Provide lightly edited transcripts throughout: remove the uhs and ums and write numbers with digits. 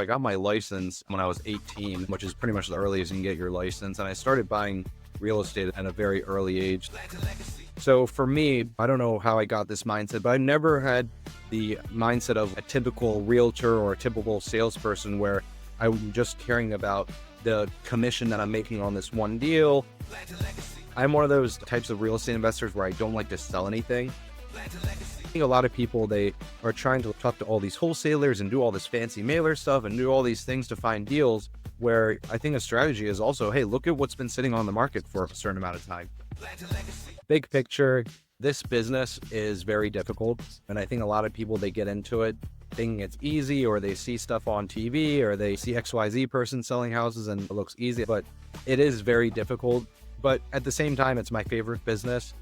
I got my license when I was 18, which is pretty much the earliest you can get your license. And I started buying real estate at a very early age. So for me, I don't know how I got this mindset, but I never had the mindset of a typical realtor or a typical salesperson where I'm just caring about the commission that I'm making on this one deal. I'm one of those types of real estate investors where I don't like to sell anything. I think a lot of people, they are trying to talk to all these wholesalers and do all this fancy mailer stuff and do all these things to find deals, where I think a strategy is also, hey, look at what's been sitting on the market for a certain amount of time. Big picture, this business is very difficult. And I think a lot of people, they get into it thinking it's easy, or they see stuff on TV, or they see XYZ person selling houses and it looks easy, but it is very difficult. But at the same time, it's my favorite business.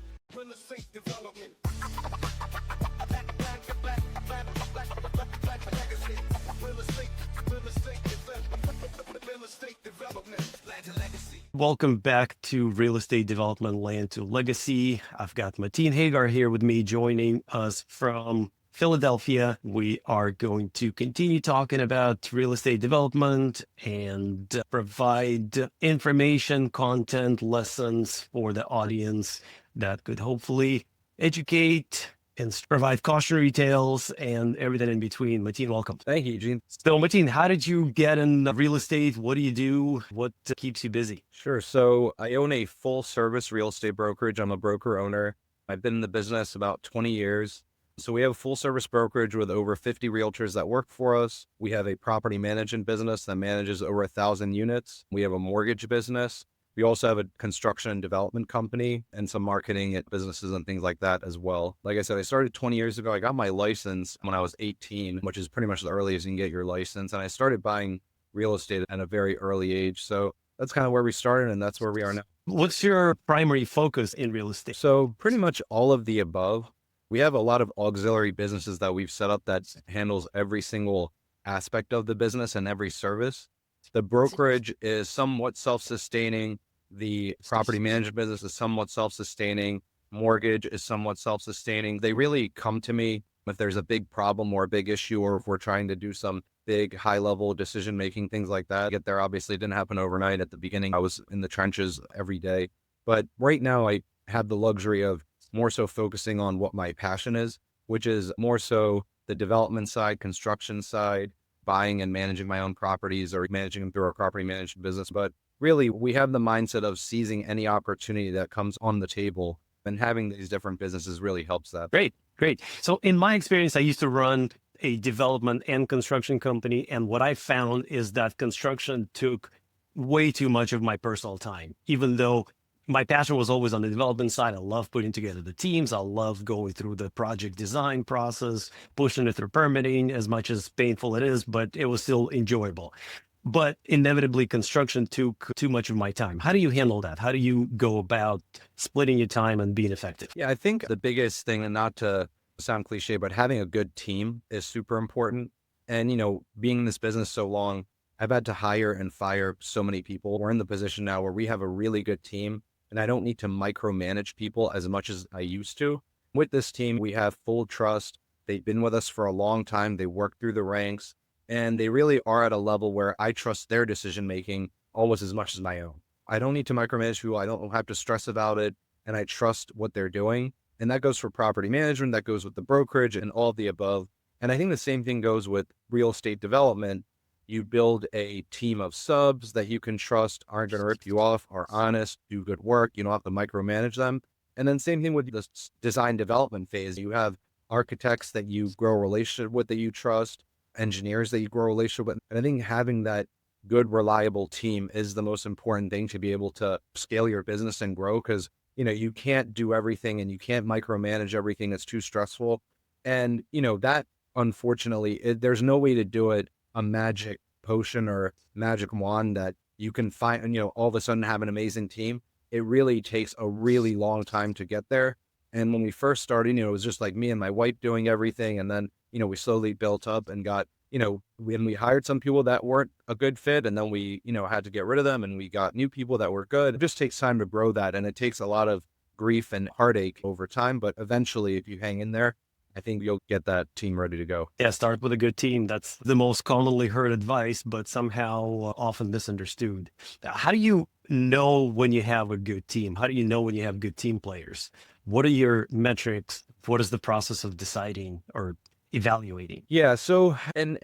Welcome back to Real Estate Development Land to Legacy. I've got Matin Haghkar here with me, joining us from Philadelphia. We are going to continue talking about real estate development and provide information, content, lessons for the audience that could hopefully educate and provide cautionary tales and everything in between. Matin, welcome. Thank you, Eugene. So Matin, how did you get in real estate? What do you do? What keeps you busy? Sure. So I own a full service real estate brokerage. I'm a broker owner. I've been in the business about 20 years. So we have a full service brokerage with over 50 realtors that work for us. We have a property management business that manages over 1,000 units. We have a mortgage business. We also have a construction and development company and some marketing at businesses and things like that as well. Like I said, I started 20 years ago. I got my license when I was 18, which is pretty much the earliest you can get your license. And I started buying real estate at a very early age. So that's kind of where we started, and that's where we are now. What's your primary focus in real estate? So pretty much all of the above. We have a lot of auxiliary businesses that we've set up that handles every single aspect of the business and every service. The brokerage is somewhat self-sustaining. The property management business is somewhat self-sustaining. Mortgage is somewhat self-sustaining. They really come to me if there's a big problem or a big issue, or if we're trying to do some big high-level decision-making, things like that. Get there, obviously, it didn't happen overnight. At the beginning, I was in the trenches every day. But right now, I have the luxury of more so focusing on what my passion is, which is more so the development side, construction side, buying and managing my own properties or managing them through our property management business. But really, we have the mindset of seizing any opportunity that comes on the table, and having these different businesses really helps that. Great. So in my experience, I used to run a development and construction company. And what I found is that construction took way too much of my personal time, even though my passion was always on the development side. I love putting together the teams. I love going through the project design process, pushing it through permitting, as much as painful it is, but it was still enjoyable. But inevitably, construction took too much of my time. How do you handle that? How do you go about splitting your time and being effective? Yeah, I think the biggest thing, and not to sound cliche, but having a good team is super important. And, being in this business so long, I've had to hire and fire so many people. We're in the position now where we have a really good team, and I don't need to micromanage people as much as I used to. With this team, we have full trust. They've been with us for a long time. They work through the ranks, and they really are at a level where I trust their decision-making almost as much as my own. I don't need to micromanage people. I don't have to stress about it, and I trust what they're doing. And that goes for property management, that goes with the brokerage and all of the above. And I think the same thing goes with real estate development. You build a team of subs that you can trust, aren't going to rip you off, are honest, do good work. You don't have to micromanage them. And then same thing with the design development phase. You have architects that you grow a relationship with, that you trust, engineers that you grow a relationship with. And I think having that good, reliable team is the most important thing to be able to scale your business and grow, because you can't do everything and you can't micromanage everything. It's too stressful. And, that unfortunately, there's no way to do it a magic potion or magic wand that you can find and, all of a sudden have an amazing team. It really takes a really long time to get there. And when we first started, it was just like me and my wife doing everything. And then, we slowly built up and got, when we hired some people that weren't a good fit, and then we, had to get rid of them, and we got new people that were good. It just takes time to grow that. And it takes a lot of grief and heartache over time. But eventually, if you hang in there I think you'll get that team ready to go. Yeah, start with a good team. That's the most commonly heard advice, but somehow often misunderstood. How do you know when you have a good team? How do you know when you have good team players? What are your metrics? What is the process of deciding or evaluating? Yeah. So, and,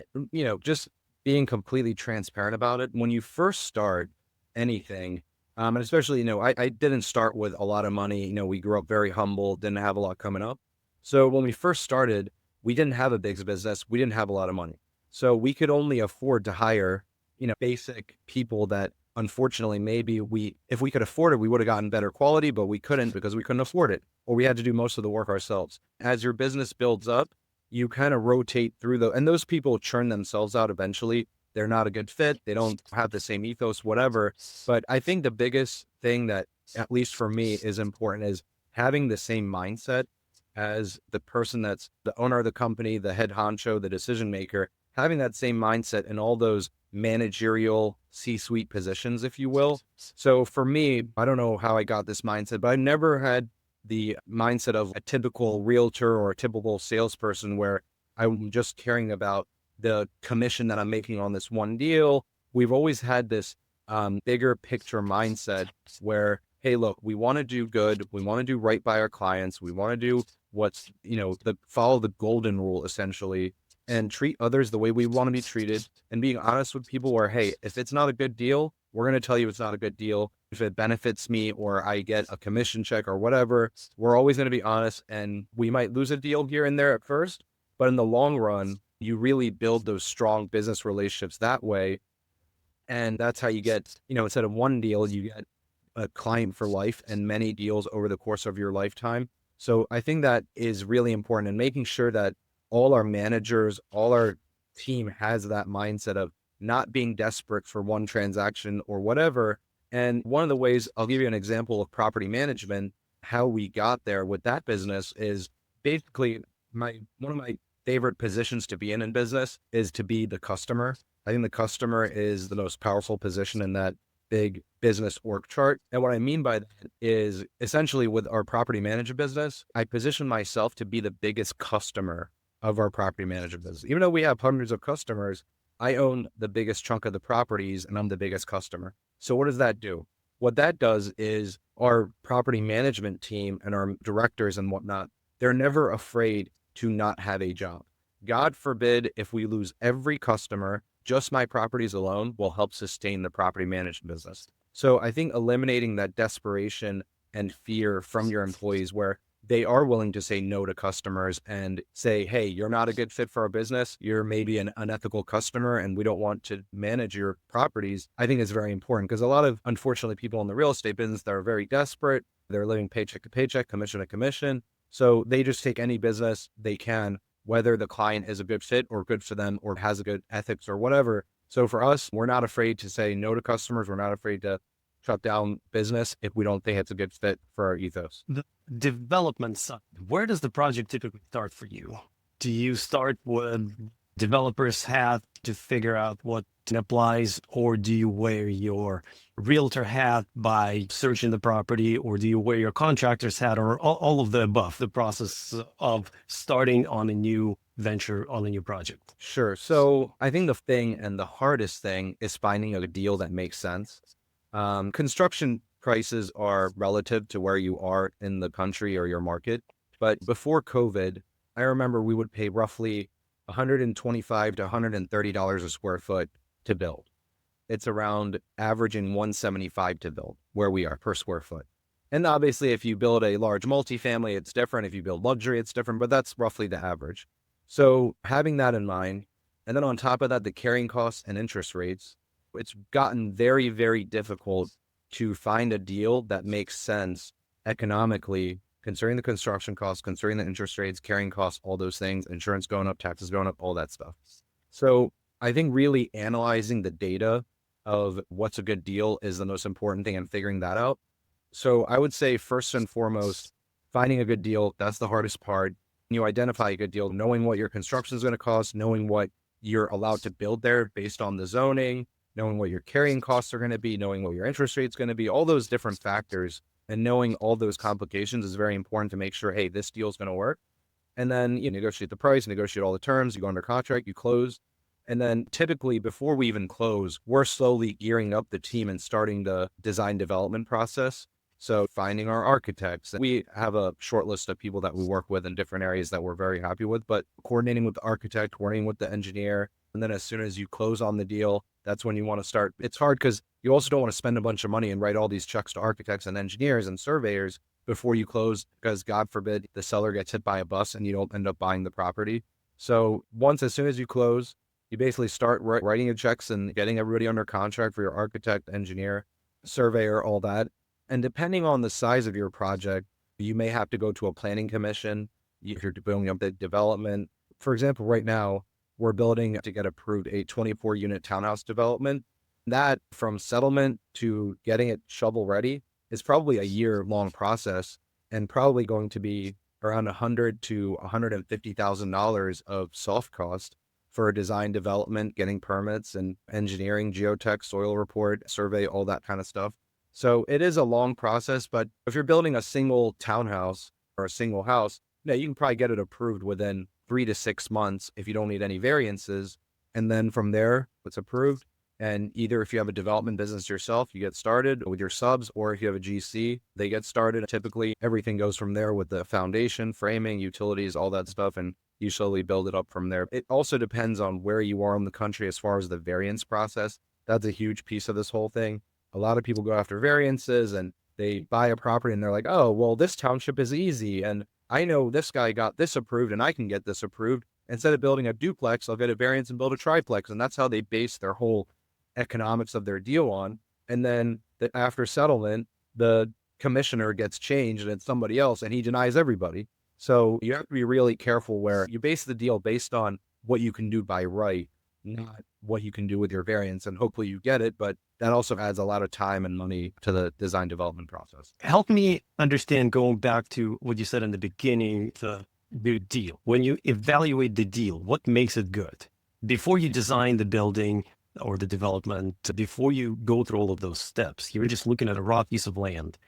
just being completely transparent about it, when you first start anything, and especially, I didn't start with a lot of money. We grew up very humble, didn't have a lot coming up. So when we first started, we didn't have a big business. We didn't have a lot of money. So we could only afford to hire, basic people that unfortunately maybe if we could afford it, we would have gotten better quality, but we couldn't because we couldn't afford it, or we had to do most of the work ourselves. As your business builds up, you kind of rotate through and those people churn themselves out eventually. They're not a good fit. They don't have the same ethos, whatever. But I think the biggest thing that, at least for me, is important is having the same mindset as the person that's the owner of the company, the head honcho, the decision maker, having that same mindset in all those managerial C-suite positions, if you will. So for me, I don't know how I got this mindset, but I never had the mindset of a typical realtor or a typical salesperson where I'm just caring about the commission that I'm making on this one deal. We've always had this bigger picture mindset where, hey, look, we want to do good. We want to do right by our clients. We want to do what's, follow the golden rule essentially, and treat others the way we want to be treated, and being honest with people where, hey, if it's not a good deal, we're going to tell you it's not a good deal. If it benefits me or I get a commission check or whatever, we're always going to be honest, and we might lose a deal here and there at first, but in the long run, you really build those strong business relationships that way. And that's how you get, instead of one deal, you get a client for life and many deals over the course of your lifetime. So I think that is really important, and making sure that all our managers, all our team has that mindset of not being desperate for one transaction or whatever. And one of the ways, I'll give you an example of property management, how we got there with that business is basically one of my favorite positions to be in business is to be the customer. I think the customer is the most powerful position in that big business org chart. And what I mean by that is essentially with our property management business, I position myself to be the biggest customer of our property management business. Even though we have hundreds of customers, I own the biggest chunk of the properties and I'm the biggest customer. So what does that do? What that does is our property management team and our directors and whatnot, they're never afraid to not have a job. God forbid if we lose every customer, just my properties alone will help sustain the property management business. So I think eliminating that desperation and fear from your employees where they are willing to say no to customers and say, hey, you're not a good fit for our business. You're maybe an unethical customer and we don't want to manage your properties. I think is very important because a lot of, unfortunately, people in the real estate business that are very desperate, they're living paycheck to paycheck, commission to commission. So they just take any business they can, whether the client is a good fit or good for them or has a good ethics or whatever. So for us, we're not afraid to say no to customers. We're not afraid to shut down business if we don't think it's a good fit for our ethos. The development side, where does the project typically start for you? Do you start with developer's hat to figure out what applies, or do you wear your realtor hat by searching the property, or do you wear your contractor's hat, or all of the above, the process of starting on a new venture, on a new project? Sure. So I think the thing and the hardest thing is finding a deal that makes sense. Construction prices are relative to where you are in the country or your market. But before COVID, I remember we would pay roughly $125 to $130 a square foot to build. It's around averaging $175 to build where we are per square foot. And obviously, if you build a large multifamily, it's different. If you build luxury, it's different, but that's roughly the average. So having that in mind, and then on top of that, the carrying costs and interest rates, it's gotten very, very difficult to find a deal that makes sense economically, considering the construction costs, considering the interest rates, carrying costs, all those things, insurance going up, taxes going up, all that stuff. So I think really analyzing the data of what's a good deal is the most important thing and figuring that out. So I would say first and foremost, finding a good deal, that's the hardest part. You identify a good deal, knowing what your construction is going to cost, knowing what you're allowed to build there based on the zoning, knowing what your carrying costs are going to be, knowing what your interest rate is going to be, all those different factors, and knowing all those complications is very important to make sure, hey, this deal is going to work. And then you negotiate the price, negotiate all the terms, you go under contract, you close. And then typically before we even close, we're slowly gearing up the team and starting the design development process. So finding our architects, we have a short list of people that we work with in different areas that we're very happy with, but coordinating with the architect, coordinating with the engineer. And then as soon as you close on the deal, that's when you want to start. It's hard because you also don't want to spend a bunch of money and write all these checks to architects and engineers and surveyors before you close, because God forbid the seller gets hit by a bus and you don't end up buying the property. So as soon as you close, you basically start writing your checks and getting everybody under contract for your architect, engineer, surveyor, all that. And depending on the size of your project, you may have to go to a planning commission if you're building up the development. For example, right now, we're building to get approved a 24-unit townhouse development. That from settlement to getting it shovel ready is probably a year-long process and probably going to be around $100,000 to $150,000 of soft cost for design development, getting permits and engineering, geotech, soil report, survey, all that kind of stuff. So it is a long process, but if you're building a single townhouse or a single house, you can probably get it approved within 3 to 6 months if you don't need any variances. And then from there, it's approved. And either if you have a development business yourself, you get started with your subs, or if you have a GC, they get started. Typically, everything goes from there with the foundation, framing, utilities, all that stuff. And you slowly build it up from there. It also depends on where you are in the country as far as the variance process. That's a huge piece of this whole thing. A lot of people go after variances and they buy a property and they're like, oh, well, this township is easy. And I know this guy got this approved and I can get this approved. Instead of building a duplex, I'll get a variance and build a triplex. And that's how they base their whole economics of their deal on. And then after settlement, the commissioner gets changed and it's somebody else and he denies everybody. So you have to be really careful where you base the deal based on what you can do by right, not what you can do with your variance. And hopefully you get it, but that also adds a lot of time and money to the design development process. Help me understand, going back to what you said in the beginning, the deal. When you evaluate the deal, what makes it good? Before you design the building or the development, before you go through all of those steps, you're just looking at a raw piece of land.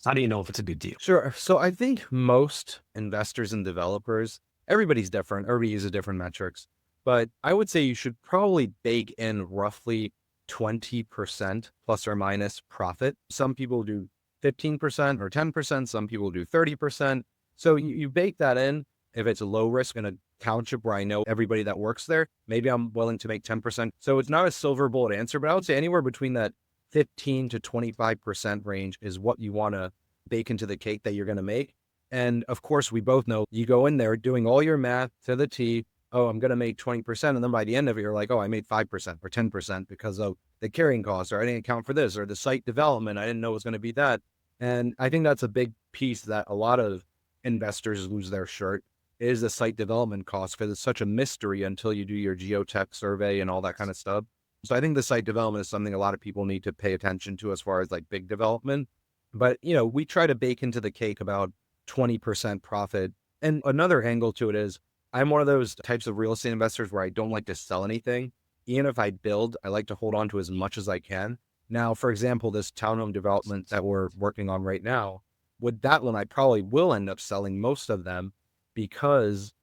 How do you know if it's a good deal? Sure. So I think most investors and developers, everybody's different. Everybody uses different metrics, but I would say you should probably bake in roughly 20% plus or minus profit. Some people do 15% or 10%. Some people do 30%. So you bake that in. If it's a low risk in a township where I know everybody that works there, maybe I'm willing to make 10%. So it's not a silver bullet answer, but I would say anywhere between that 15 to 25% range is what you want to bake into the cake that you're going to make. And of course, we both know you go in there doing all your math to the T. Oh, I'm going to make 20%. And then by the end of it, you're like, oh, I made 5% or 10% because of the carrying costs, or I didn't account for this, or the site development. I didn't know it was going to be that. And I think that's a big piece that a lot of investors lose their shirt, is the site development cost, because it's such a mystery until you do your geotech survey and all that kind of stuff. So I think the site development is something a lot of people need to pay attention to as far as like big development. But, we try to bake into the cake about 20% profit. And another angle to it is I'm one of those types of real estate investors where I don't like to sell anything. Even if I build, I like to hold on to as much as I can. Now, for example, this townhome development that we're working on right now, with that one, I probably will end up selling most of them, because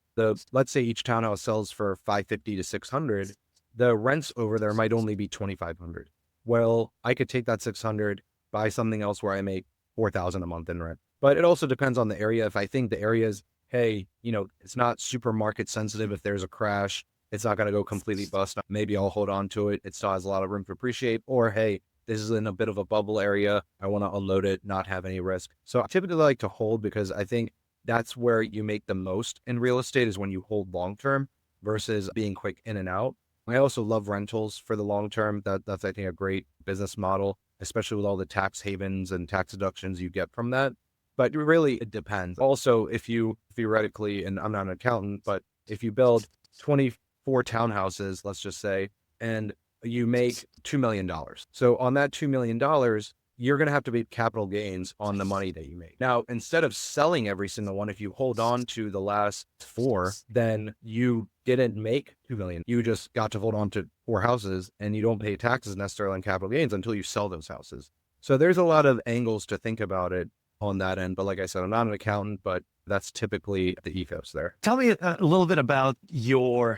let's say each townhouse sells for 550 to 600, the rents over there might only be 2,500. Well, I could take that 600, buy something else where I make 4,000 a month in rent. But it also depends on the area. If I think the area is, hey, it's not super market sensitive. If there's a crash, it's not going to go completely bust. Maybe I'll hold on to it. It still has a lot of room to appreciate. Or, hey, this is in a bit of a bubble area. I want to unload it, not have any risk. So I typically like to hold, because I think that's where you make the most in real estate, is when you hold long-term versus being quick in and out. I also love rentals for the long-term. That's, I think, a great business model, especially with all the tax havens and tax deductions you get from that. But really, it depends. Also, if you theoretically, and I'm not an accountant, but if you build 24 townhouses, let's just say, and you make $2 million. So on that $2 million, you're going to have to make capital gains on the money that you make. Now, instead of selling every single one, if you hold on to the last 4, then you didn't make 2 million. You just got to hold on to 4 houses, and you don't pay taxes necessarily on capital gains until you sell those houses. So there's a lot of angles to think about it. on that end. But like I said, I'm not an accountant, but that's typically the ethos there. Tell me a little bit about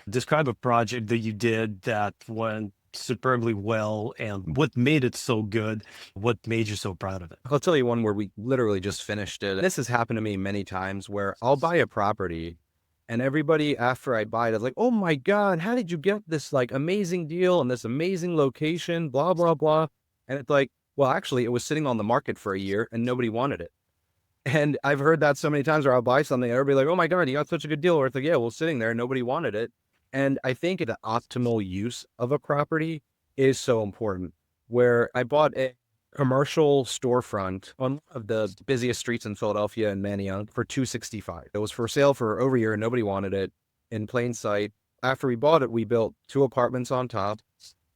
describe a project that you did that went superbly well and what made it so good, what made you so proud of it. I'll tell you one where we literally just finished it. This has happened to me many times where I'll buy a property and everybody after I buy it is like, oh my God, how did you get this like amazing deal and this amazing location, blah, blah, blah. And it's like, well, actually, it was sitting on the market for a year and nobody wanted it. And I've heard that so many times where I'll buy something and everybody like, oh my God, you got such a good deal. Or it's like, yeah, well, sitting there, nobody wanted it. And I think the optimal use of a property is so important. Where I bought a commercial storefront on one of the busiest streets in Philadelphia in Manayunk for $265. It was for sale for over a year and nobody wanted it in plain sight. After we bought it, we built 2 apartments on top.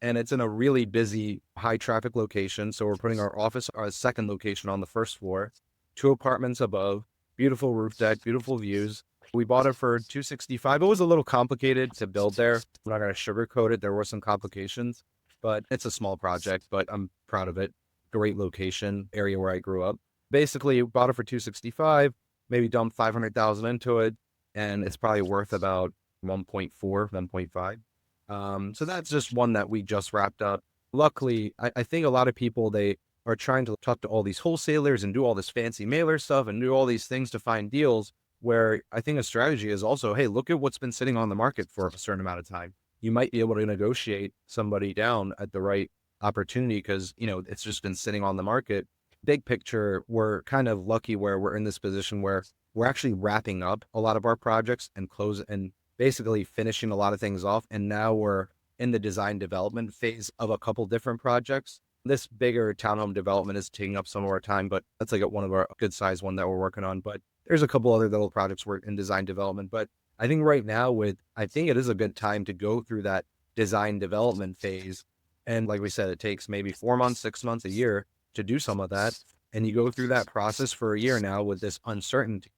And it's in a really busy, high traffic location. So we're putting our office, our second location on the first floor. 2 apartments above, beautiful roof deck, beautiful views. We bought it for $265. It was a little complicated to build there. I'm not going to sugarcoat it. There were some complications, but it's a small project, but I'm proud of it. Great location, area where I grew up. Basically, bought it for $265, maybe dumped 500,000 into it, and it's probably worth about 1.4, 1.5. So that's just one that we just wrapped up. Luckily, I think a lot of people, they are trying to talk to all these wholesalers and do all this fancy mailer stuff and do all these things to find deals, where I think a strategy is also, hey, look at what's been sitting on the market for a certain amount of time. You might be able to negotiate somebody down at the right opportunity because, it's just been sitting on the market. Big picture, we're kind of lucky where we're in this position where we're actually wrapping up a lot of our projects and basically finishing a lot of things off. And now we're in the design development phase of a couple different projects. This bigger townhome development is taking up some of our time, but that's like one of our good size one that we're working on. But there's a couple other little projects we're in design development. But I think right now I think it is a good time to go through that design development phase. And like we said, it takes maybe 4 months, 6 months, a year to do some of that. And you go through that process for a year now with this uncertainty,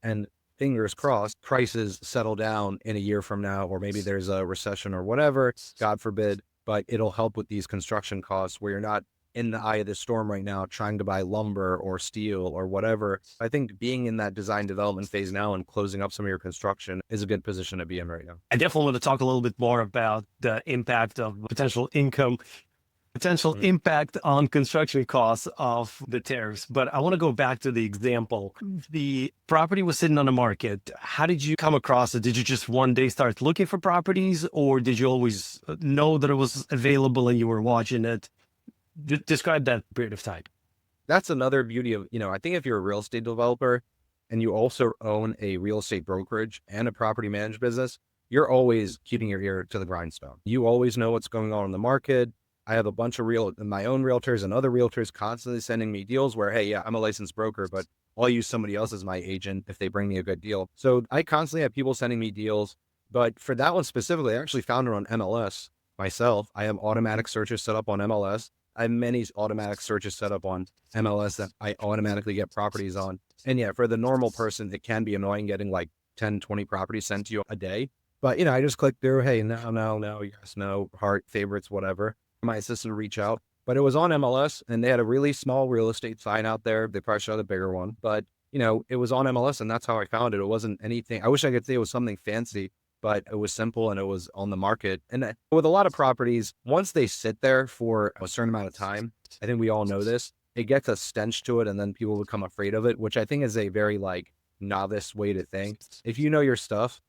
and fingers crossed, prices settle down in a year from now, or maybe there's a recession or whatever, God forbid. But it'll help with these construction costs where you're not in the eye of the storm right now trying to buy lumber or steel or whatever. I think being in that design development phase now and closing up some of your construction is a good position to be in right now. I definitely want to talk a little bit more about the impact of potential impact on construction costs of the tariffs. But I want to go back to the example. The property was sitting on the market. How did you come across it? Did you just one day start looking for properties, or did you always know that it was available and you were watching it? Describe that period of time. That's another beauty of, I think if you're a real estate developer and you also own a real estate brokerage and a property management business, you're always keeping your ear to the grindstone. You always know what's going on in the market. I have a bunch of my own realtors and other realtors constantly sending me deals where, hey, yeah, I'm a licensed broker, but I'll use somebody else as my agent if they bring me a good deal. So I constantly have people sending me deals, but for that one specifically, I actually found it on MLS myself. I have automatic searches set up on MLS. I have many automatic searches set up on MLS that I automatically get properties on. And yeah, for the normal person, it can be annoying getting like 10, 20 properties sent to you a day. But, I just click through, hey, no, yes, no, heart, favorites, whatever. My assistant would reach out, but it was on MLS and they had a really small real estate sign out there. They probably should have a bigger one, but it was on MLS and that's how I found it. It wasn't anything. I wish I could say it was something fancy, but it was simple and it was on the market. And with a lot of properties, once they sit there for a certain amount of time, I think we all know this, it gets a stench to it and then people become afraid of it, which I think is a very novice way to think. If you know your stuff,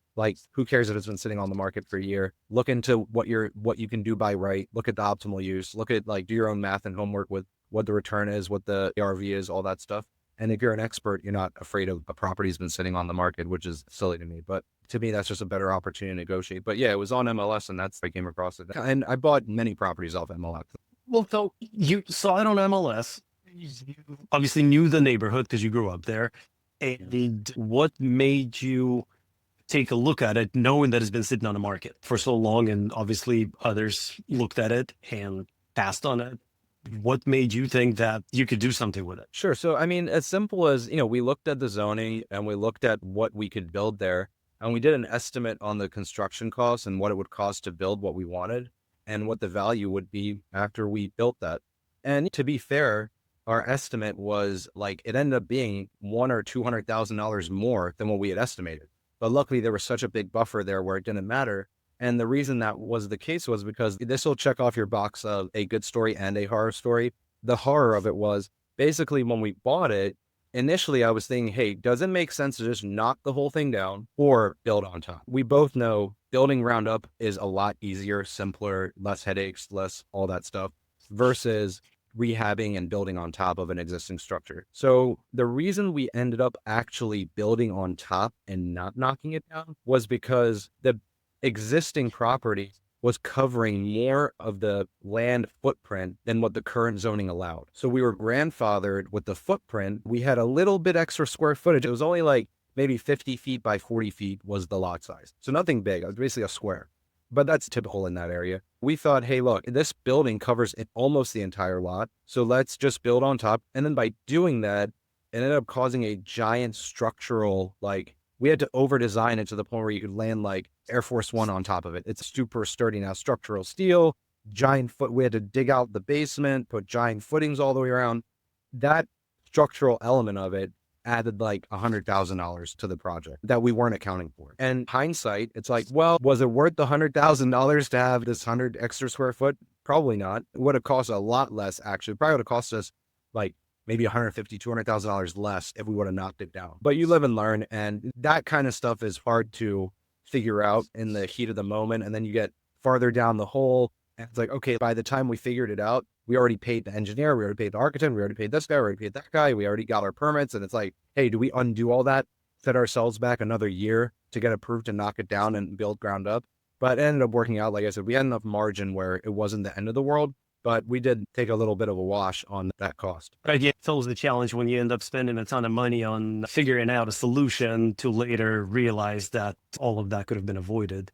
who cares if it's been sitting on the market for a year? Look into what you can do by right. Look at the optimal use. Look at do your own math and homework with what the return is, what the ARV is, all that stuff. And if you're an expert, you're not afraid of a property's been sitting on the market, which is silly to me. But to me, that's just a better opportunity to negotiate. But yeah, it was on MLS and that's how I came across it. And I bought many properties off MLS. Well, so you saw it on MLS. You obviously knew the neighborhood because you grew up there. And what made you take a look at it, knowing that it's been sitting on the market for so long, and obviously others looked at it and passed on it? What made you think that you could do something with it? Sure. So, I mean, as simple as, we looked at the zoning and we looked at what we could build there, and we did an estimate on the construction costs and what it would cost to build what we wanted and what the value would be after we built that. And to be fair, our estimate was like, it ended up being one or $200,000 more than what we had estimated. But luckily there was such a big buffer there where it didn't matter. And the reason that was the case was because this will check off your box of a good story and a horror story. The horror of it was basically when we bought it, initially I was thinking, hey, does it make sense to just knock the whole thing down or build on top? We both know building ground up is a lot easier, simpler, less headaches, less all that stuff versus rehabbing and building on top of an existing structure. So the reason we ended up actually building on top and not knocking it down was because the existing property was covering more of the land footprint than what the current zoning allowed. So we were grandfathered with the footprint. We had a little bit extra square footage. It was only like maybe 50 feet by 40 feet was the lot size. So nothing big. It was basically a square. But that's typical in that area. We thought, hey, look, this building covers almost the entire lot. So let's just build on top. And then by doing that, it ended up causing a giant structural, like, we had to over design it to the point where you could land like Air Force One on top of it. It's super sturdy now, structural steel, giant foot. We had to dig out the basement, put giant footings all the way around. That structural element of it added like $100,000 to the project that we weren't accounting for. And hindsight, it's like, well, was it worth the $100,000 to have this 100 extra square foot? Probably not. It would have cost a lot less, actually. Probably would have cost us like maybe $150,000, $200,000 less if we would have knocked it down. But you live and learn. And that kind of stuff is hard to figure out in the heat of the moment. And then you get farther down the hole. And it's like, okay, by the time we figured it out, we already paid the engineer, we already paid the architect, we already paid this guy, we already paid that guy, we already got our permits. And it's like, hey, do we undo all that, set ourselves back another year to get approved to knock it down and build ground up? But it ended up working out. Like I said, we had enough margin where it wasn't the end of the world, but we did take a little bit of a wash on that cost. Right. Yeah. It's always the challenge when you end up spending a ton of money on figuring out a solution to later realize that all of that could have been avoided.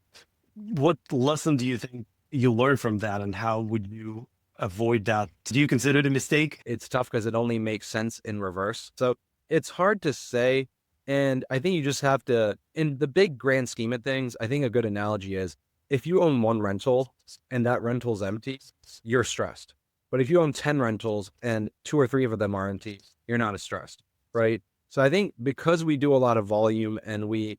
What lesson do you think you learned from that, and how would you avoid that? Do you consider it a mistake? It's tough because it only makes sense in reverse. So it's hard to say. And I think you just have to, in the big grand scheme of things, I think a good analogy is if you own one rental and that rental's empty, you're stressed. But if you own 10 rentals and 2 or 3 of them are empty, you're not as stressed, right? So I think because we do a lot of volume and we,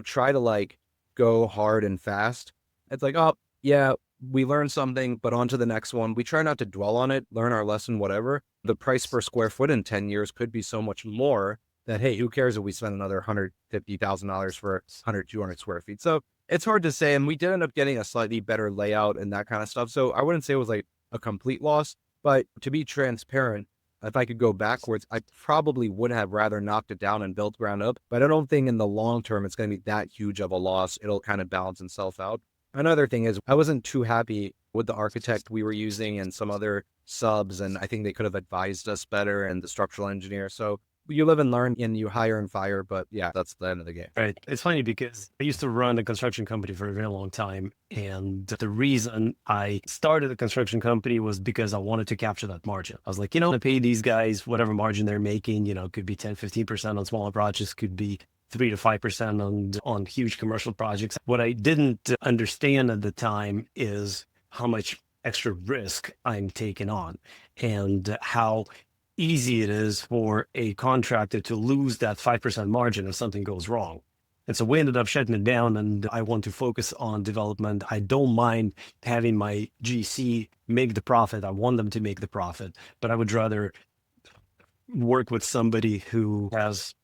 try to like go hard and fast, it's like, oh, yeah, we learned something, but on to the next one. We try not to dwell on it, learn our lesson, whatever. The price per square foot in 10 years could be so much more that, hey, who cares if we spend another $150,000 for 100, 200 square feet? So it's hard to say. And we did end up getting a slightly better layout and that kind of stuff. So I wouldn't say it was like a complete loss, but to be transparent, if I could go backwards, I probably would have rather knocked it down and built ground up. But I don't think in the long term, it's going to be that huge of a loss. It'll kind of balance itself out. Another thing is I wasn't too happy with the architect we were using and some other subs. And I think they could have advised us better, and the structural engineer. So you live and learn and you hire and fire, but yeah, that's the end of the game. Right. It's funny because I used to run a construction company for a very long time. And the reason I started a construction company was because I wanted to capture that margin. I was like, I pay these guys whatever margin they're making, could be 10, 15% on smaller projects, could be 3 to 5% on huge commercial projects. What I didn't understand at the time is how much extra risk I'm taking on and how easy it is for a contractor to lose that 5% margin if something goes wrong. And so we ended up shutting it down, and I want to focus on development. I don't mind having my GC make the profit. I want them to make the profit, but I would rather work with somebody who has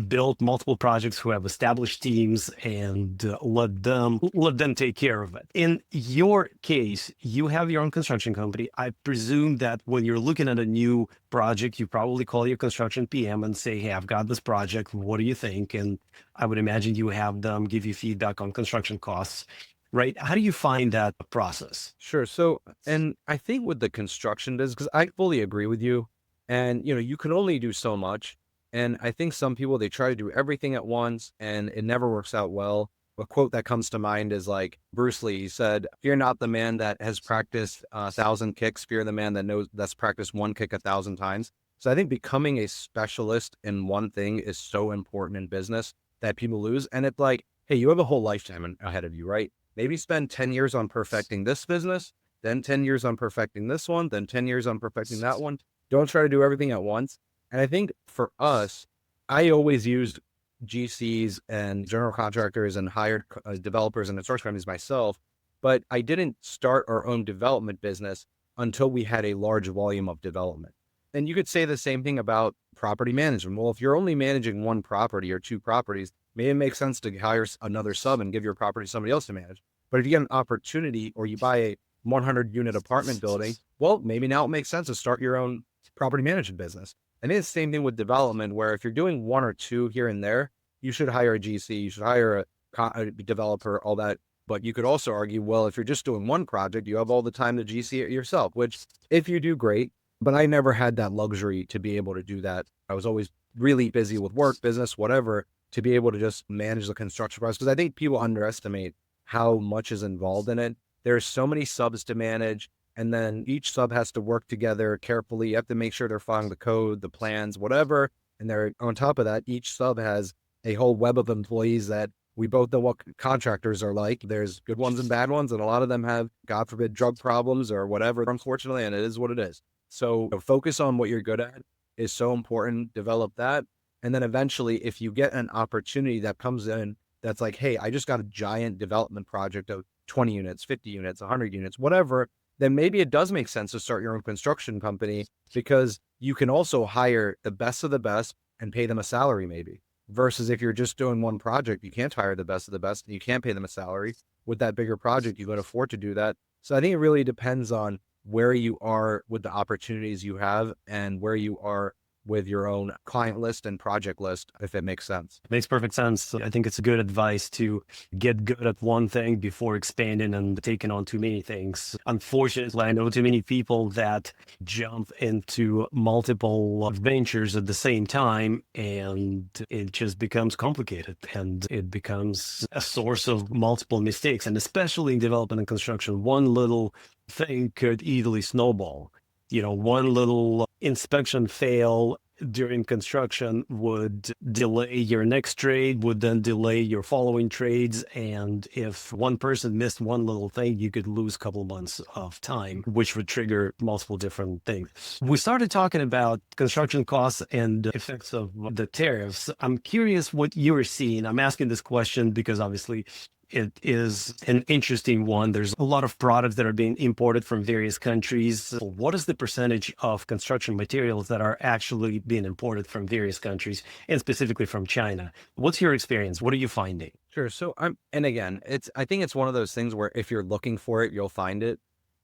built multiple projects, who have established teams, and let them take care of it. In your case, you have your own construction company. I presume that when you're looking at a new project, you probably call your construction PM and say, hey, I've got this project. What do you think? And I would imagine you have them give you feedback on construction costs, right? How do you find that process? Sure. So, and I think with the construction business, because I fully agree with you, and you can only do so much. And I think some people, they try to do everything at once and it never works out well. A quote that comes to mind is like Bruce Lee. He said, fear not the man that has practiced 1,000 kicks, fear the man that's practiced one kick 1,000 times. So I think becoming a specialist in one thing is so important in business that people lose. And it's like, hey, you have a whole lifetime ahead of you, right? Maybe spend 10 years on perfecting this business, then 10 years on perfecting this one, then 10 years on perfecting that one. Don't try to do everything at once. And I think for us, I always used GCs and general contractors and hired developers and construction companies myself, but I didn't start our own development business until we had a large volume of development. And you could say the same thing about property management. Well, if you're only managing one property or two properties, maybe it makes sense to hire another sub and give your property to somebody else to manage. But if you get an opportunity or you buy a 100 unit apartment building, well, maybe now it makes sense to start your own property management business. And it's the same thing with development, where if you're doing one or two here and there, you should hire a GC, you should hire a developer, all that. But you could also argue, well, if you're just doing one project, you have all the time to GC it yourself, which if you do, great. But I never had that luxury to be able to do that. I was always really busy with work, business, whatever, to be able to just manage the construction process. Because I think people underestimate how much is involved in it. There's so many subs to manage. And then each sub has to work together carefully. You have to make sure they're following the code, the plans, whatever. And they're on top of that, each sub has a whole web of employees that we both know what contractors are like. There's good ones and bad ones, and a lot of them have, God forbid, drug problems or whatever, unfortunately, and it is what it is. So focus on what you're good at is so important. Develop that. And then eventually, if you get an opportunity that comes in that's like, hey, I just got a giant development project of 20 units, 50 units, 100 units, whatever, then maybe it does make sense to start your own construction company, because you can also hire the best of the best and pay them a salary maybe. Versus if you're just doing one project, you can't hire the best of the best and you can't pay them a salary. With that bigger project, you can afford to do that. So I think it really depends on where you are with the opportunities you have and where you are with your own client list and project list, if it makes sense. Makes perfect sense. I think it's good advice to get good at one thing before expanding and taking on too many things. Unfortunately, I know too many people that jump into multiple ventures at the same time, and it just becomes complicated and it becomes a source of multiple mistakes. And especially in development and construction, one little thing could easily snowball. One little inspection fail during construction would delay your next trade, would then delay your following trades. And if one person missed one little thing, you could lose a couple of months of time, which would trigger multiple different things. We started talking about construction costs and effects of the tariffs. I'm curious what you were seeing. I'm asking this question because obviously it is an interesting one. There's a lot of products that are being imported from various countries. What is the percentage of construction materials that are actually being imported from various countries, and specifically from China? What's your experience? What are you finding? Sure. So and again, I think it's one of those things where if you're looking for it, you'll find it.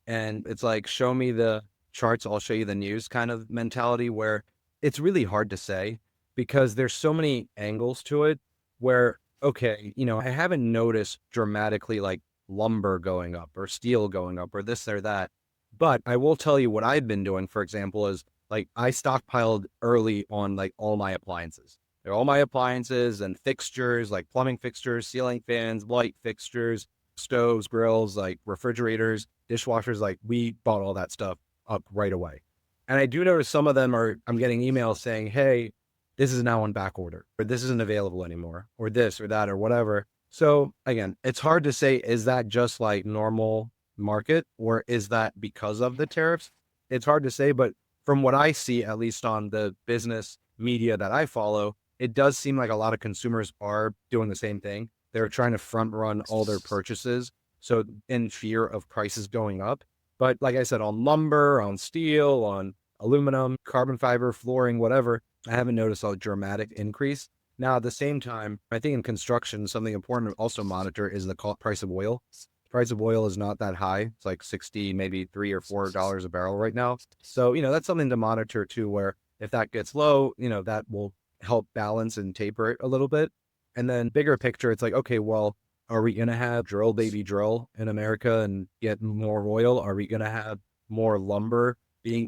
And it's like, show me the charts, I'll show you the news kind of mentality, where it's really hard to say because there's so many angles to it where, okay, I haven't noticed dramatically like lumber going up or steel going up or this or that. But I will tell you what I've been doing, for example, is like I stockpiled early on like all my appliances. They're all my appliances and fixtures, like plumbing fixtures, ceiling fans, light fixtures, stoves, grills, like refrigerators, dishwashers. Like we bought all that stuff up right away. And I do notice some of them I'm getting emails saying, hey, this is now on back order, or this isn't available anymore, or this or that, or whatever. So again, it's hard to say, is that just like normal market or is that because of the tariffs? It's hard to say, but from what I see, at least on the business media that I follow, it does seem like a lot of consumers are doing the same thing. They're trying to front run all their purchases. So in fear of prices going up. But like I said, on lumber, on steel, on aluminum, carbon fiber, flooring, whatever, I haven't noticed a dramatic increase. Now, at the same time, I think in construction, something important to also monitor is the price of oil. Price of oil is not that high. It's like 60, maybe $3 or $4 a barrel right now. So, that's something to monitor too, where if that gets low, that will help balance and taper it a little bit. And then bigger picture, it's like, okay, well, are we going to have drill baby drill in America and get more oil? Are we going to have more lumber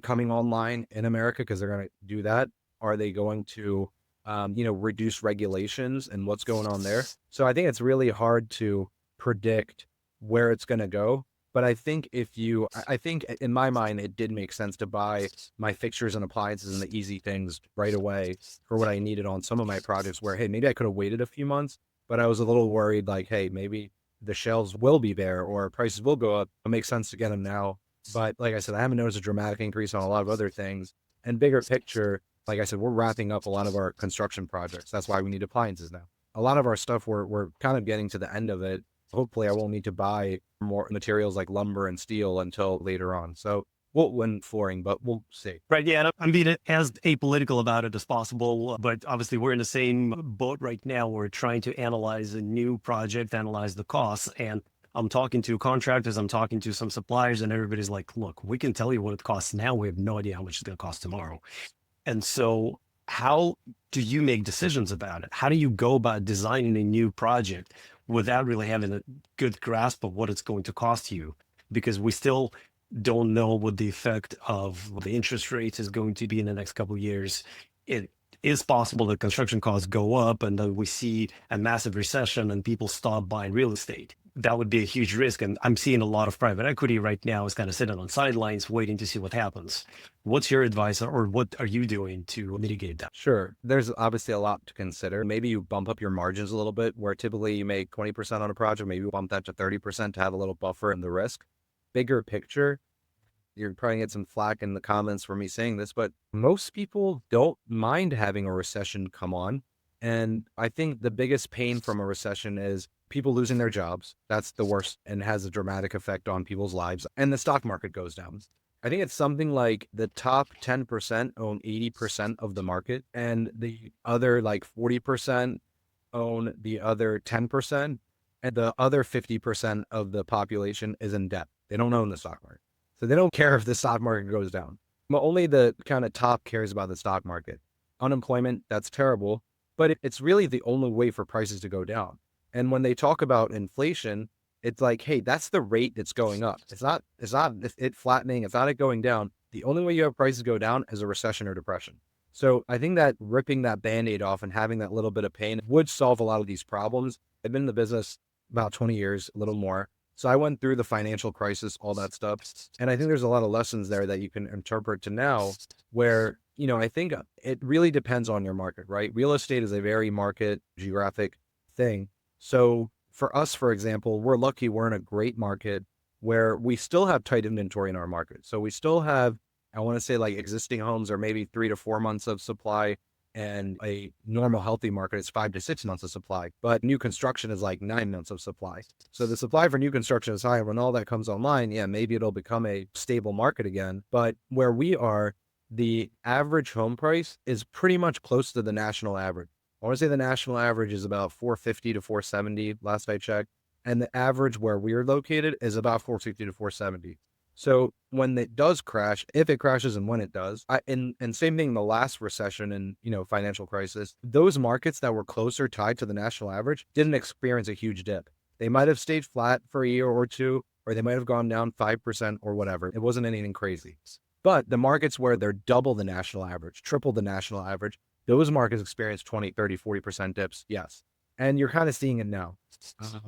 coming online in America because they're going to do that? Are they going to, reduce regulations and what's going on there? So I think it's really hard to predict where it's going to go. But I think I think in my mind, it did make sense to buy my fixtures and appliances and the easy things right away for what I needed on some of my projects where, hey, maybe I could have waited a few months, but I was a little worried like, hey, maybe the shelves will be there or prices will go up. It makes sense to get them now But like I said, I haven't noticed a dramatic increase on a lot of other things. And bigger picture, like I said, we're wrapping up a lot of our construction projects. That's why we need appliances now. A lot of our stuff, we're kind of getting to the end of it. Hopefully, I won't need to buy more materials like lumber and steel until later on. So we'll win flooring, but we'll see. Right. Yeah. And I'm being as apolitical about it as possible. But obviously, we're in the same boat right now. We're trying to analyze a new project, analyze the costs. And I'm talking to contractors, I'm talking to some suppliers, and everybody's like, look, we can tell you what it costs now. We have no idea how much it's going to cost tomorrow. And so, how do you make decisions about it? How do you go about designing a new project without really having a good grasp of what it's going to cost you? Because we still don't know what the effect of the interest rates is going to be in the next couple of years. It is possible that construction costs go up and then we see a massive recession and people stop buying real estate. That would be a huge risk. And I'm seeing a lot of private equity right now is kind of sitting on sidelines waiting to see what happens. What's your advice or what are you doing to mitigate that? Sure. There's obviously a lot to consider. Maybe you bump up your margins a little bit, where typically you make 20% on a project. Maybe you bump that to 30% to have a little buffer in the risk. Bigger picture, you're probably gonna get some flack in the comments for me saying this, but most people don't mind having a recession come on. And I think the biggest pain from a recession is people losing their jobs. That's the worst and has a dramatic effect on people's lives. And the stock market goes down. I think it's something like the top 10% own 80% of the market, and the other like 40% own the other 10%, and the other 50% of the population is in debt. They don't own the stock market. So they don't care if the stock market goes down. But only the kind of top cares about the stock market. Unemployment, that's terrible, but it's really the only way for prices to go down. And when they talk about inflation, it's like, hey, that's the rate that's going up. It's not it flattening. It's not it going down. The only way you have prices go down is a recession or depression. So I think that ripping that Band-Aid off and having that little bit of pain would solve a lot of these problems. I've been in the business about 20 years, a little more. So I went through the financial crisis, all that stuff. And I think there's a lot of lessons there that you can interpret to now where, I think it really depends on your market, right? Real estate is a very market geographic thing. So for us, for example, we're lucky we're in a great market where we still have tight inventory in our market. So we still have, I want to say like existing homes are maybe 3 to 4 months of supply, and a normal healthy market is 5 to 6 months of supply. But new construction is like 9 months of supply. So the supply for new construction is high. When all that comes online, yeah, maybe it'll become a stable market again. But where we are, the average home price is pretty much close to the national average. I want to say the national average is about 450 to 470 last I checked. And the average where we're located is about 450 to 470. So when it does crash, if it crashes and when it does, and same thing in the last recession and, financial crisis, those markets that were closer tied to the national average didn't experience a huge dip. They might have stayed flat for a year or two, or they might have gone down 5% or whatever. It wasn't anything crazy. But the markets where they're double the national average, triple the national average, those markets experience 20, 30, 40% dips. Yes. And you're kind of seeing it now.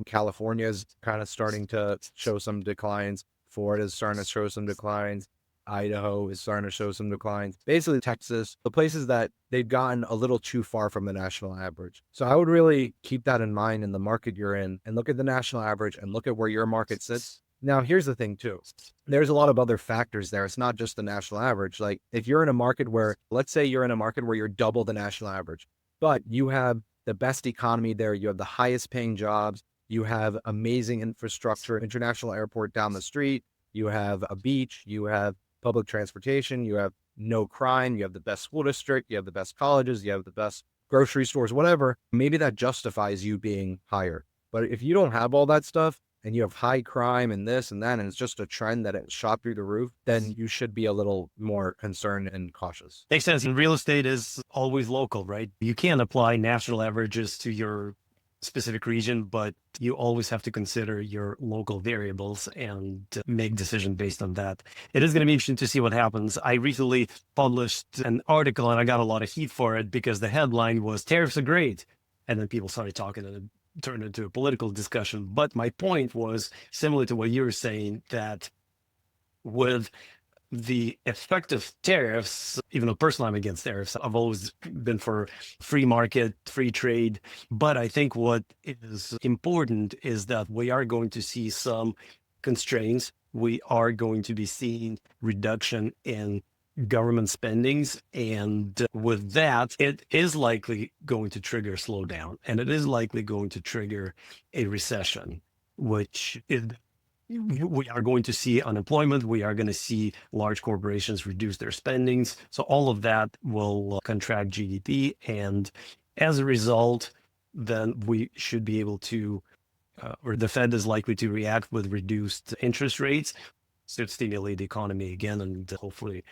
California is kind of starting to show some declines. Florida is starting to show some declines. Idaho is starting to show some declines. Basically, Texas, the places that they've gotten a little too far from the national average. So I would really keep that in mind in the market you're in and look at the national average and look at where your market sits. Now, here's the thing too. There's a lot of other factors there. It's not just the national average. Like if you're in a market where, let's say you're in a market where you're double the national average, but you have the best economy there, you have the highest paying jobs, you have amazing infrastructure, international airport down the street, you have a beach, you have public transportation, you have no crime, you have the best school district, you have the best colleges, you have the best grocery stores, whatever. Maybe that justifies you being higher. But if you don't have all that stuff and you have high crime and this and that, and it's just a trend that it shot through the roof, then you should be a little more concerned and cautious. Makes sense. And real estate is always local, right? You can't apply national averages to your specific region, but you always have to consider your local variables and make decisions based on that. It is going to be interesting to see what happens. I recently published an article and I got a lot of heat for it because the headline was "Tariffs are great." And then people started talking and it turned into a political discussion. But my point was similar to what you were saying, that with the effect of tariffs, even though personally I'm against tariffs, I've always been for free market, free trade. But I think what is important is that we are going to see some constraints we are going to be seeing reduction in government spendings. And with that, it is likely going to trigger a slowdown, and it is likely going to trigger a recession, which is, we are going to see unemployment. We are going to see large corporations reduce their spendings. So all of that will contract GDP. And as a result, then we should be able to, or the Fed is likely to react with reduced interest rates to stimulate the economy again. And hopefully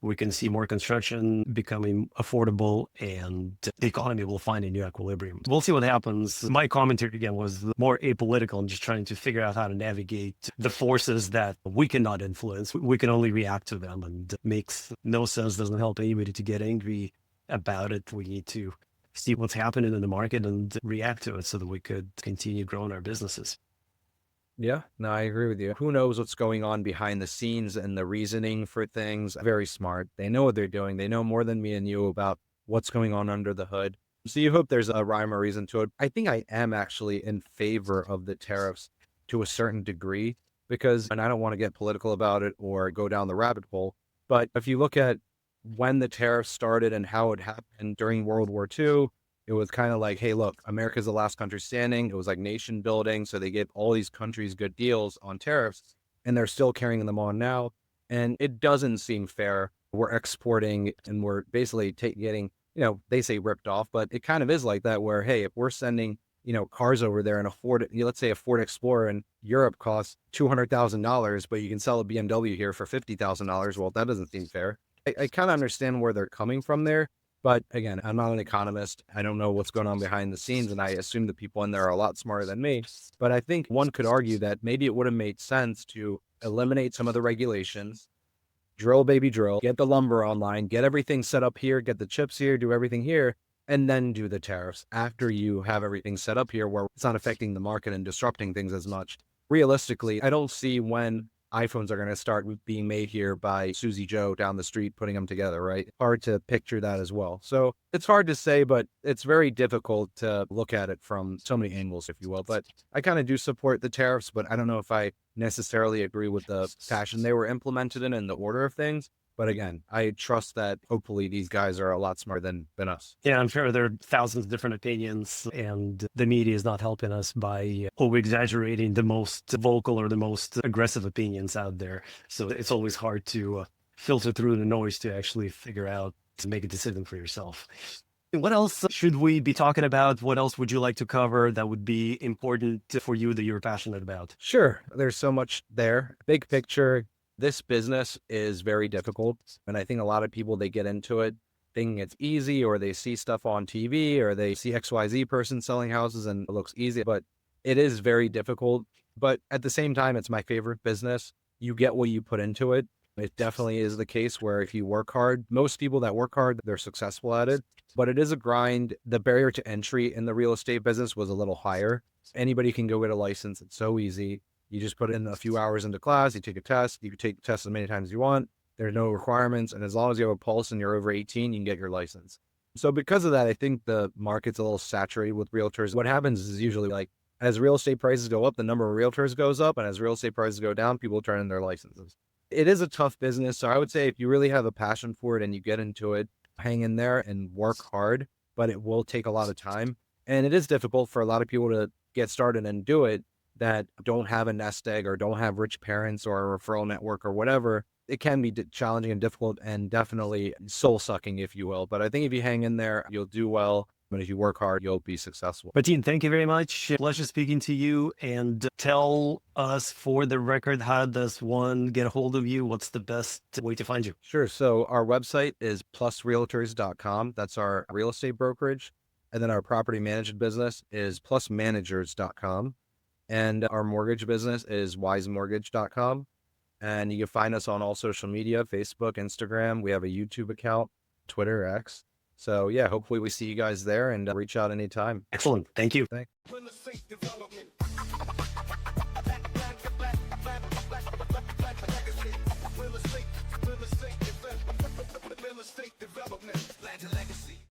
we can see more construction becoming affordable, and the economy will find a new equilibrium. We'll see what happens. My commentary again was more apolitical and just trying to figure out how to navigate the forces that we cannot influence. We can only react to them, and it makes no sense, doesn't help anybody to get angry about it. We need to see what's happening in the market and react to it so that we could continue growing our businesses. Yeah, no, I agree with you. Who knows what's going on behind the scenes and the reasoning for things? Very smart. They know what they're doing. They know more than me and you about what's going on under the hood. So you hope there's a rhyme or reason to it. I think I am actually in favor of the tariffs to a certain degree because, and I don't want to get political about it or go down the rabbit hole, but if you look at when the tariffs started and how it happened during World War II, it was kind of like, hey, look, America's the last country standing. It was like nation building. So they gave all these countries good deals on tariffs, and they're still carrying them on now. And it doesn't seem fair. We're exporting and we're basically getting, they say ripped off, but it kind of is like that where, hey, if we're sending, cars over there and let's say a Ford Explorer in Europe costs $200,000, but you can sell a BMW here for $50,000. Well, that doesn't seem fair. I kind of understand where they're coming from there. But again, I'm not an economist. I don't know what's going on behind the scenes, and I assume the people in there are a lot smarter than me. But I think one could argue that maybe it would have made sense to eliminate some of the regulations, drill, baby, drill, get the lumber online, get everything set up here, get the chips here, do everything here, and then do the tariffs after you have everything set up here where it's not affecting the market and disrupting things as much. Realistically, I don't see when iPhones are going to start being made here by Susie Joe down the street, putting them together, right? Hard to picture that as well. So it's hard to say, but it's very difficult to look at it from so many angles, if you will. But I kind of do support the tariffs, but I don't know if I necessarily agree with the fashion they were implemented in and the order of things. But again, I trust that hopefully these guys are a lot smarter than us. Yeah, I'm sure there are thousands of different opinions, and the media is not helping us by over-exaggerating the most vocal or the most aggressive opinions out there. So it's always hard to filter through the noise to actually figure out, to make a decision for yourself. What else should we be talking about? What else would you like to cover that would be important for you that you're passionate about? Sure, there's so much there. Big picture, this business is very difficult. And I think a lot of people, they get into it thinking it's easy, or they see stuff on TV, or they see XYZ person selling houses and it looks easy, but it is very difficult. But at the same time, it's my favorite business. You get what you put into it. It definitely is the case where if you work hard, most people that work hard, they're successful at it, but it is a grind. The barrier to entry in the real estate business was a little higher. Anybody can go get a license. It's so easy. You just put in a few hours into class, you take a test, you can take the test as many times as you want. There are no requirements. And as long as you have a pulse and you're over 18, you can get your license. So because of that, I think the market's a little saturated with realtors. What happens is usually like as real estate prices go up, the number of realtors goes up. And as real estate prices go down, people turn in their licenses. It is a tough business. So I would say if you really have a passion for it and you get into it, hang in there and work hard, but it will take a lot of time. And it is difficult for a lot of people to get started and do it that don't have a nest egg or don't have rich parents or a referral network or whatever. It can be challenging and difficult and definitely soul sucking, if you will. But I think if you hang in there, you'll do well. But if you work hard, you'll be successful. Matin, thank you very much. Pleasure speaking to you. And tell us for the record, how does one get a hold of you? What's the best way to find you? Sure. So our website is plusrealtors.com. That's our real estate brokerage. And then our property management business is plusmanagers.com. And our mortgage business is wisemortgage.com. And you can find us on all social media, Facebook, Instagram. We have a YouTube account, Twitter, X. So yeah, hopefully we see you guys there and reach out anytime. Excellent. Thank you. Thanks.